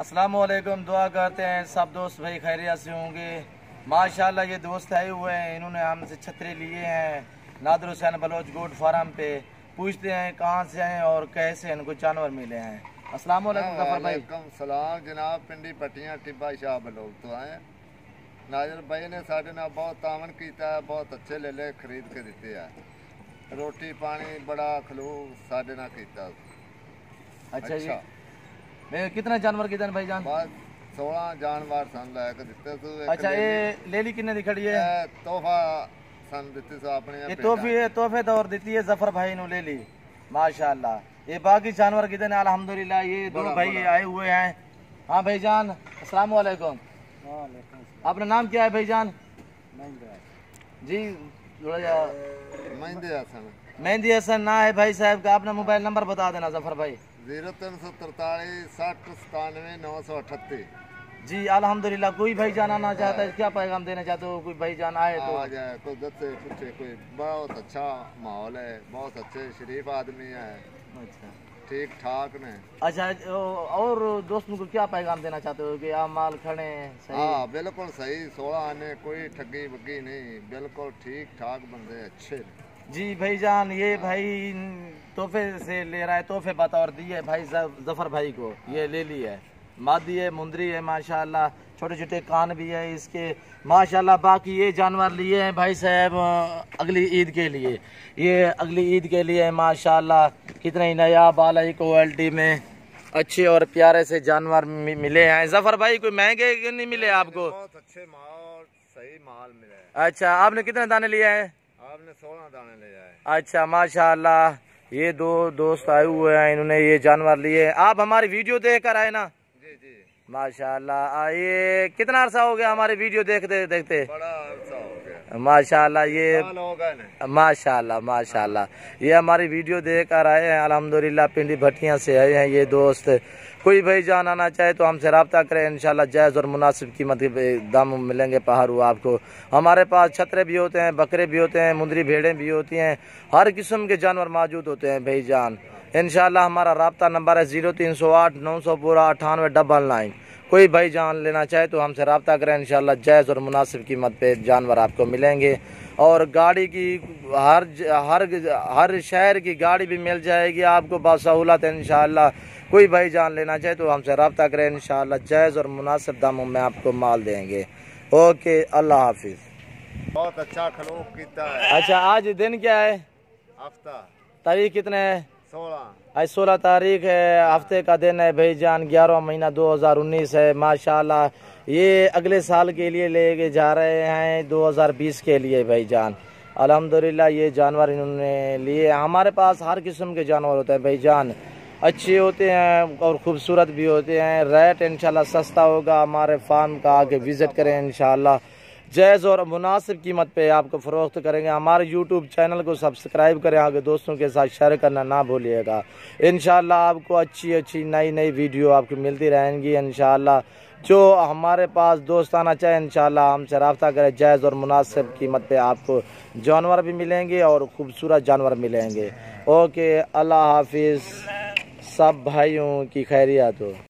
अस्सलाम वालेकुम। दुआ करते हैं सब दोस्त भाई खैरियत से होंगे। माशाल्लाह ये दोस्त आए हुए हैं, इन्होंने हमसे छतरे लिए हैं नादिर हुसैन बलोच गोट फार्म पे। पूछते हैं कहाँ से आए और कैसे इनको जानवर मिले हैं। अस्सलाम वालेकुम जफर भाई। सलाम जनाब, पिंडी पट्टियां टिब्बा शाह बलोच तो आए। नाजिर भाई ने साढ़े नाल बहुत तावन किया है, बहुत अच्छे लेले खरीद के दिते है। रोटी पानी बड़ा खलूस साढ़े नाल कीता। अच्छा जी, मैं कितने जानवर कितने भाईजान? बस 16 जानवर सन लैके दिते तू। अच्छा ये लेली कितने दी खड़ी है? तोहफा सन दिते सो अपने ये तोहफे दौर देती है जफर भाई ने ले ली माशाल्लाह। ये बाकी जानवर कितने? अल्हम्दुलिल्लाह ये दो भाई आए हुए हैं। हाँ भाईजान अस्सलाम वालेकुम। अपना नाम क्या है भाईजान? जी मेहंदी हसन ना है भाई साहब का। अपना मोबाइल नंबर बता देना जफर भाई। 0343 60 97 938। जी अल्हम्दुलिल्लाह। कोई भाईजान आना चाहता है, क्या पैगाम देना चाहते हो? कोई भाईजान आए तो आ जाए, कोई दसे पूछे, कोई बहुत अच्छा माहौल है, बहुत अच्छे शरीफ आदमी है। अच्छा ठीक ठाक ने। अच्छा और दोस्तों को क्या पैगाम देना चाहते हो कि आप माल खड़े सही? हाँ बिल्कुल सही। 16 आने कोई ठगी बग्गी नहीं, बिल्कुल ठीक ठाक बंदे अच्छे। जी भाईजान ये भाई तोहफे से ले रहा है, तोहफे बतौर दिए भाई जफर भाई को। ये ले ली है, मादी है, मुंदरी है माशाल्लाह, छोटे छोटे कान भी है इसके माशाल्लाह। बाकी ये जानवर लिए हैं भाई साहब अगली ईद के लिए। ये अगली ईद के लिए माशाल्लाह कितने ही नया बाला क्वालिटी में अच्छे और प्यारे से जानवर मिले हैं। जफर भाई कोई महंगे नहीं मिले आपको? बहुत अच्छे माल, सही माल मिले। अच्छा आपने कितने दाने लिए हैं? आपने 16 दाने ले जाए। अच्छा माशाल्लाह। ये दो दोस्त आए हुए हैं, इन्होंने ये जानवर लिए। आप हमारी वीडियो देख कर आए ना? जी जी माशाल्लाह। ये कितना अरसा हो गया हमारे वीडियो देखते देखते? बड़ा अरसा हो गया माशाल्लाह। ये माशाल्लाह माशाल्लाह ये हमारी वीडियो देख कर आए हैं अल्हम्दुलिल्लाह। पिंडी भट्टियां से आए हैं ये दोस्त। कोई भाई जान आना चाहे तो हमसे रब्ता करें, इंशाल्लाह जायज़ और मुनासिब कीमत के दाम मिलेंगे पहाड़ू आपको। हमारे पास छतरे भी होते हैं, बकरे भी होते हैं, मुंदरी भेड़ें भी होती हैं, हर किस्म के जानवर मौजूद होते हैं भाई जान। इंशाल्लाह हमारा रब्ता नंबर है 0308 900 9899। कोई भाई जान लेना चाहे तो हमसे रब्ता करें, इंशाल्लाह जायज़ और मुनासिब कीमत पे जानवर आपको मिलेंगे। और गाड़ी की हर शहर की गाड़ी भी मिल जाएगी आपको बासहूलत इंशाल्लाह। कोई भाई जान लेना चाहे तो हमसे रब्ता करें, इंशाल्लाह जायज़ और मुनासिब दामों में आपको माल देंगे। ओके अल्लाह हाफिज़। बहुत अच्छा खलूक किया है। अच्छा आज दिन क्या है? हफ्ता तारीख कितने है? 16। आज 16 तारीख है, हफ्ते का दिन है भाईजान, 11वां महीना 2019 है माशाल्लाह। ये अगले साल के लिए लेके जा रहे हैं 2020 के लिए भाईजान। अल्हम्दुलिल्लाह ये जानवर इन्होंने लिए। हमारे पास हर किस्म के जानवर होते हैं भाईजान, अच्छे होते हैं और खूबसूरत भी होते हैं। रेट इंशाल्लाह सस्ता होगा। हमारे फार्म का आके विज़िट करें, इंशाल्लाह जायज़ और मुनासिब कीमत पे आपको फ़रोख्त करेंगे। हमारे यूट्यूब चैनल को सब्सक्राइब करें, आगे दोस्तों के साथ शेयर करना ना भूलिएगा। इंशाल्लाह आपको अच्छी अच्छी नई वीडियो आपको मिलती रहेंगी इंशाल्लाह। जो हमारे पास दोस्त आना चाहे इंशाल्लाह हमसे रब्ता करें, जायज़ और मुनासिब कीमत पे आपको जानवर भी मिलेंगे और ख़ूबसूरत जानवर मिलेंगे। ओके अल्लाह हाफिज़। सब भाइयों की खैरियत हो।